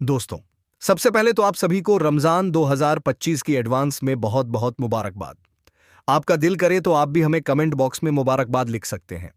दोस्तों, सबसे पहले तो आप सभी को रमज़ान 2025 की एडवांस में बहुत बहुत मुबारकबाद। आपका दिल करे तो आप भी हमें कमेंट बॉक्स में मुबारकबाद लिख सकते हैं।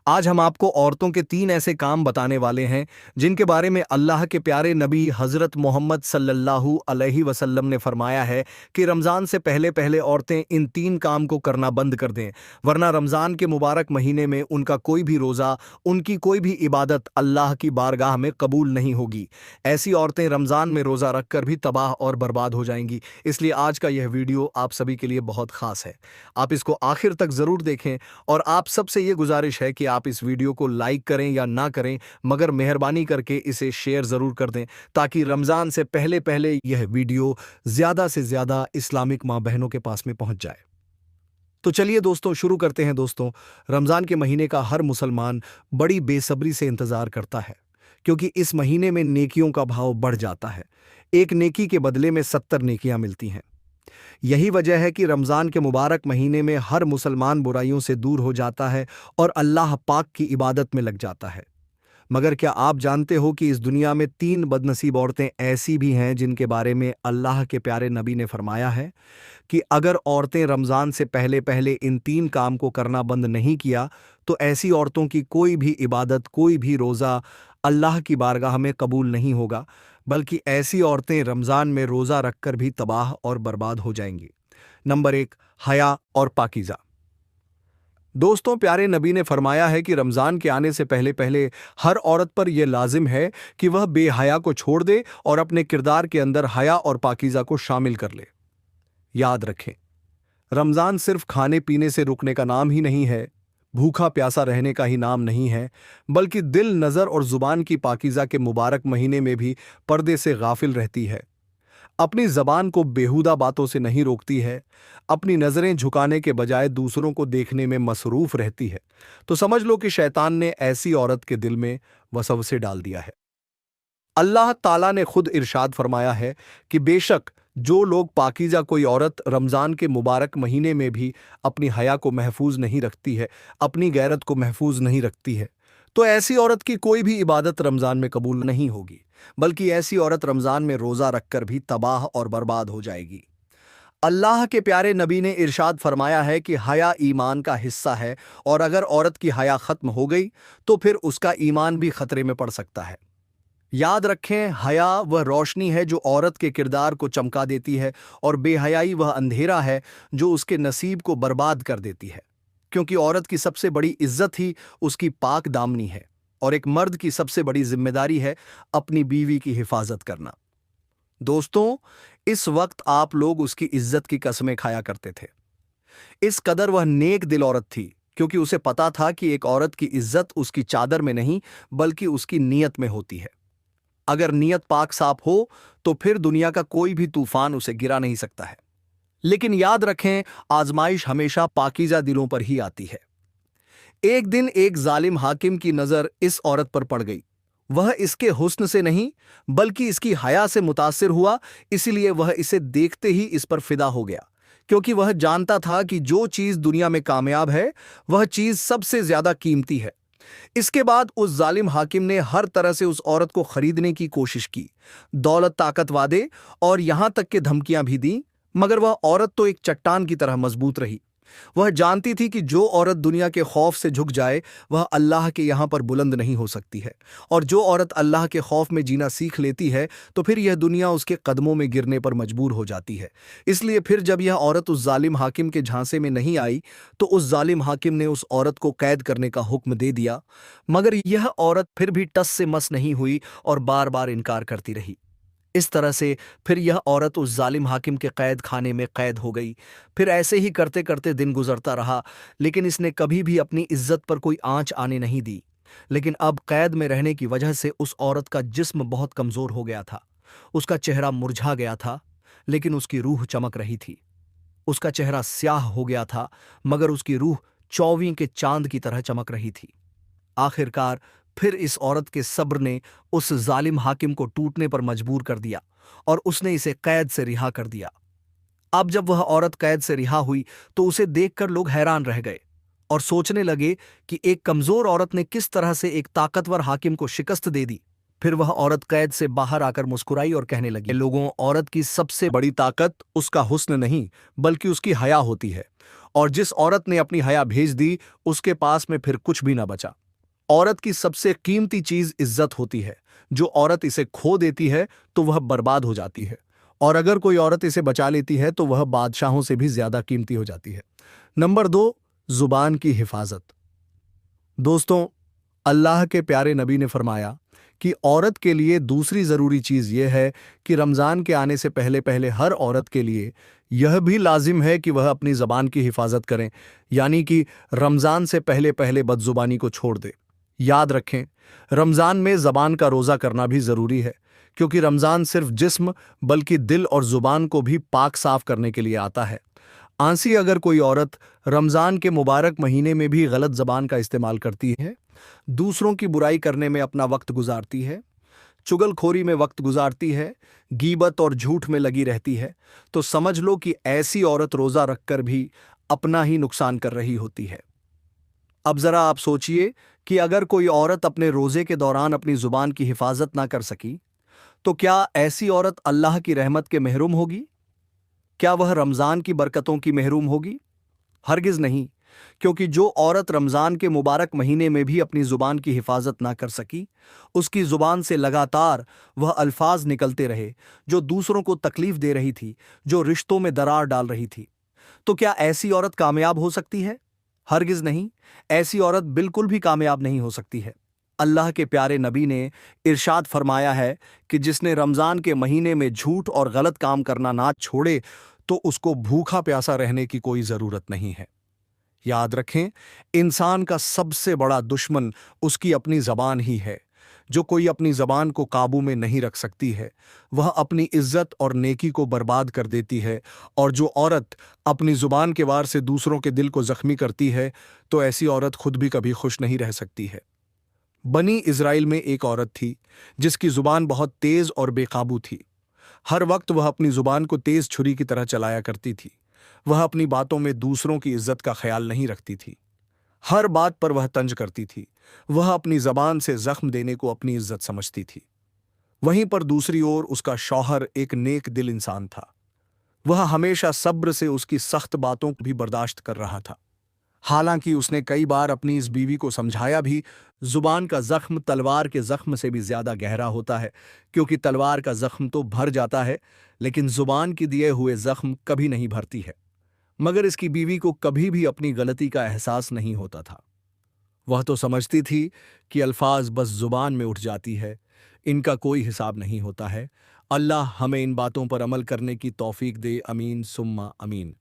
आज हम आपको औरतों के 3 ऐसे काम बताने वाले हैं जिनके बारे में अल्लाह के प्यारे नबी हज़रत मोहम्मद सल्लल्लाहु अलैहि वसल्लम ने फरमाया है कि रमज़ान से पहले-पहले औरतें इन 3 काम को करना बंद कर दें, वरना रमज़ान के मुबारक महीने में उनका कोई भी रोज़ा, उनकी कोई भी इबादत अल्लाह की बारगाह में कबूल नहीं होगी। ऐसी औरतें रमज़ान में रोज़ा रखकर भी तबाह और बर्बाद हो जाएंगी। इसलिए आज का यह वीडियो आप सभी के लिए बहुत ख़ास है। आप इसको आखिर तक ज़रूर देखें और आप सबसे ये गुजारिश है कि आप इस वीडियो को लाइक करें या ना करें, मगर मेहरबानी करके इसे शेयर ज़रूर कर दें ताकि रमज़ान से पहले-पहले यह वीडियो ज़्यादा से ज़्यादा इस्लामिक माँ-बहनों के पास में पहुँच जाए। तो चलिए दोस्तों शुरू करते हैं दोस्तों। रमज़ान के महीने का हर मुसलमान बड़ी बेसब्री से इंतज़ार करता है, क्योंकि इस महीने में नेकियों का भाव बढ़ जाता है। एक नेकी के बदले में 70 नेकियां मिलती हैं। यही वजह है कि रमज़ान के मुबारक महीने में हर मुसलमान बुराइयों से दूर हो जाता है और अल्लाह पाक की इबादत में लग जाता है। मगर क्या आप जानते हो कि इस दुनिया में 3 बदनसीब औरतें ऐसी भी हैं जिनके बारे में अल्लाह के प्यारे नबी ने फरमाया है कि अगर औरतें रमज़ान से पहले-पहले इन 3 काम को करना बंद नहीं किया, तो ऐसी औरतों की कोई भी इबादत, कोई भी रोज़ा अल्लाह की बारगाह में कबूल नहीं होगा, बल्कि ऐसी औरतें रमज़ान में रोज़ा रखकर भी तबाह और बर्बाद हो जाएंगी। नंबर 1, हया और पाकीज़ा। दोस्तों, प्यारे नबी ने फरमाया है कि रमज़ान के आने से पहले-पहले हर औरत पर यह लाजिम है कि वह बेहया को छोड़ दे और अपने किरदार के अंदर हया और पाकीज़ा को शामिल कर ले। याद रखें, रमज़ान सिर्फ खाने-पीने से रुकने का नाम ही नहीं है, भूखा प्यासा रहने का ही नाम नहीं है, बल्कि दिल, नज़र और ज़ुबान की पाकीज़ा के मुबारक महीने में भी पर्दे से गाफिल रहती है। अपनी ज़बान को बेहुदा बातों से नहीं रोकती है, अपनी नज़रें झुकाने के बजाय दूसरों को देखने में मसरूफ़ रहती है, तो समझ लो कि शैतान ने ऐसी औरत के दिल में वसवसे डाल दिया है। अल्लाह ताला ने खुद इरशाद फरमाया है कि बेशक जो लोग पाकीज़ा कोई औरत रमज़ान के मुबारक महीने में भी अपनी हया को महफूज नहीं रखती है, अपनी गैरत को महफूज नहीं रखती है, तो ऐसी औरत की कोई भी इबादत रमज़ान में कबूल नहीं होगी, बल्कि ऐसी औरत रमज़ान में रोज़ा रखकर भी तबाह और बर्बाद हो जाएगी। अल्लाह के प्यारे नबी ने इरशाद फरमाया है कि हया ईमान का हिस्सा है और अगर औरत की हया ख़त्म हो गई तो फिर उसका ईमान भी खतरे में पड़ सकता है। याद रखें, हया वह रोशनी है जो औरत के किरदार को चमका देती है और बेहयाई वह अंधेरा है जो उसके नसीब को बर्बाद कर देती है, क्योंकि औरत की सबसे बड़ी इज्जत ही उसकी पाक दामनी है और एक मर्द की सबसे बड़ी जिम्मेदारी है अपनी बीवी की हिफाजत करना। दोस्तों, इस वक्त आप लोग उसकी इज्जत की कस्में खाया करते थे। इस कदर वह नेक दिल औरत थी, क्योंकि उसे पता था कि एक औरत की इज्जत उसकी चादर में नहीं बल्कि उसकी नीयत में होती है। अगर नीयत पाक साफ हो तो फिर दुनिया का कोई भी तूफान उसे गिरा नहीं सकता है। लेकिन याद रखें, आजमाइश हमेशा पाकीज़ा दिलों पर ही आती है। एक दिन एक जालिम हाकिम की नजर इस औरत पर पड़ गई। वह इसके हुस्न से नहीं बल्कि इसकी हया से मुतासिर हुआ, इसीलिए वह इसे देखते ही इस पर फिदा हो गया, क्योंकि वह जानता था कि जो चीज दुनिया में कामयाब है वह चीज सबसे ज्यादा कीमती है। इसके बाद उस जालिम हाकिम ने हर तरह से उस औरत को खरीदने की कोशिश की, दौलत, ताकत, वादे और यहां तक के धमकियां भी दी, मगर वह औरत तो एक चट्टान की तरह मजबूत रही। वह जानती थी कि जो औरत दुनिया के खौफ से झुक जाए वह अल्लाह के यहाँ पर बुलंद नहीं हो सकती है, और जो औरत अल्लाह के खौफ में जीना सीख लेती है तो फिर यह दुनिया उसके कदमों में गिरने पर मजबूर हो जाती है। इसलिए फिर जब यह औरत उस जालिम हाकिम के झांसे में नहीं आई तो उस जालिम हाकिम ने उस औरत को कैद करने का हुक्म दे दिया, मगर यह औरत फिर भी टस से मस नहीं हुई और बार बार इनकार करती रही। इस तरह से फिर यह औरत उस जालिम हाकिम के कैद खाने में कैद हो गई। फिर ऐसे ही करते करते दिन गुजरता रहा, लेकिन इसने कभी भी अपनी इज्जत पर कोई आंच आने नहीं दी। लेकिन अब कैद में रहने की वजह से उस औरत का जिस्म बहुत कमजोर हो गया था, उसका चेहरा मुरझा गया था, लेकिन उसकी रूह चमक रही थी। उसका चेहरा स्याह हो गया था, मगर उसकी रूह 24 के चांद की तरह चमक रही थी। आखिरकार फिर इस औरत के सब्र ने उस जालिम हाकिम को टूटने पर मजबूर कर दिया और उसने इसे कैद से रिहा कर दिया। अब जब वह औरत कैद से रिहा हुई तो उसे देखकर लोग हैरान रह गए और सोचने लगे कि एक कमजोर औरत ने किस तरह से एक ताकतवर हाकिम को शिकस्त दे दी। फिर वह औरत कैद से बाहर आकर मुस्कुराई और कहने लगी, लोगों, औरत की सबसे बड़ी ताकत उसका हुस्न नहीं बल्कि उसकी हया होती है, और जिस औरत ने अपनी हया भेज दी उसके पास में फिर कुछ भी ना बचा। औरत की सबसे कीमती चीज इज्जत होती है। जो औरत इसे खो देती है तो वह बर्बाद हो जाती है, और अगर कोई औरत इसे बचा लेती है तो वह बादशाहों से भी ज्यादा कीमती हो जाती है। नंबर 2, जुबान की हिफाजत। दोस्तों, अल्लाह के प्यारे नबी ने फरमाया कि औरत के लिए दूसरी ज़रूरी चीज़ यह है कि रमज़ान के आने से पहले पहले हर औरत के लिए यह भी लाजिम है कि वह अपनी ज़बान की हिफाजत करें, यानी कि रमज़ान से पहले पहले बदजुबानी को छोड़ दे। याद रखें, रमज़ान में ज़बान का रोज़ा करना भी ज़रूरी है, क्योंकि रमज़ान सिर्फ जिस्म बल्कि दिल और ज़ुबान को भी पाक साफ करने के लिए आता है। आंसी, अगर कोई औरत रमज़ान के मुबारक महीने में भी गलत ज़बान का इस्तेमाल करती है, दूसरों की बुराई करने में अपना वक्त गुजारती है, चुगलखोरी में वक्त गुजारती है, गीबत और झूठ में लगी रहती है, तो समझ लो कि ऐसी औरत रोज़ा रखकर भी अपना ही नुकसान कर रही होती है। अब ज़रा आप सोचिए कि अगर कोई औरत अपने रोज़े के दौरान अपनी ज़ुबान की हिफाजत ना कर सकी, तो क्या ऐसी औरत अल्लाह की रहमत के महरूम होगी? क्या वह रमज़ान की बरकतों की महरूम होगी? हरगिज़ नहीं, क्योंकि जो औरत रमज़ान के मुबारक महीने में भी अपनी ज़ुबान की हिफाजत ना कर सकी, उसकी ज़ुबान से लगातार वह अल्फाज निकलते रहे जो दूसरों को तकलीफ दे रही थी, जो रिश्तों में दरार डाल रही थी। तो क्या ऐसी औरत कामयाब हो सकती है? हरगिज़ नहीं, ऐसी औरत बिल्कुल भी कामयाब नहीं हो सकती है। अल्लाह के प्यारे नबी ने इरशाद फरमाया है कि जिसने रमज़ान के महीने में झूठ और गलत काम करना ना छोड़े तो उसको भूखा प्यासा रहने की कोई ज़रूरत नहीं है। याद रखें, इंसान का सबसे बड़ा दुश्मन उसकी अपनी ज़बान ही है। जो कोई अपनी ज़बान को काबू में नहीं रख सकती है, वह अपनी इज्जत और नेकी को बर्बाद कर देती है, और जो औरत अपनी ज़ुबान के वार से दूसरों के दिल को ज़ख्मी करती है, तो ऐसी औरत खुद भी कभी खुश नहीं रह सकती है। बनी इज़राइल में एक औरत थी जिसकी ज़ुबान बहुत तेज़ और बेकाबू थी। हर वक्त वह अपनी ज़ुबान को तेज़ छुरी की तरह चलाया करती थी। वह अपनी बातों में दूसरों की इज्जत का ख्याल नहीं रखती थी। हर बात पर वह तंज करती थी। वह अपनी ज़बान से ज़ख्म देने को अपनी इज्जत समझती थी। वहीं पर दूसरी ओर उसका शौहर एक नेक दिल इंसान था। वह हमेशा सब्र से उसकी सख्त बातों को भी बर्दाश्त कर रहा था। हालांकि उसने कई बार अपनी इस बीवी को समझाया भी, जुबान का जख्म तलवार के जख्म से भी ज्यादा गहरा होता है, क्योंकि तलवार का जख्म तो भर जाता है लेकिन जुबान की दिए हुए जख्म कभी नहीं भरती है। मगर इसकी बीवी को कभी भी अपनी गलती का एहसास नहीं होता था। वह तो समझती थी कि अल्फाज बस जुबान में उठ जाती है, इनका कोई हिसाब नहीं होता है। अल्लाह हमें इन बातों पर अमल करने की तौफीक दे। अमीन सुम्मा अमीन।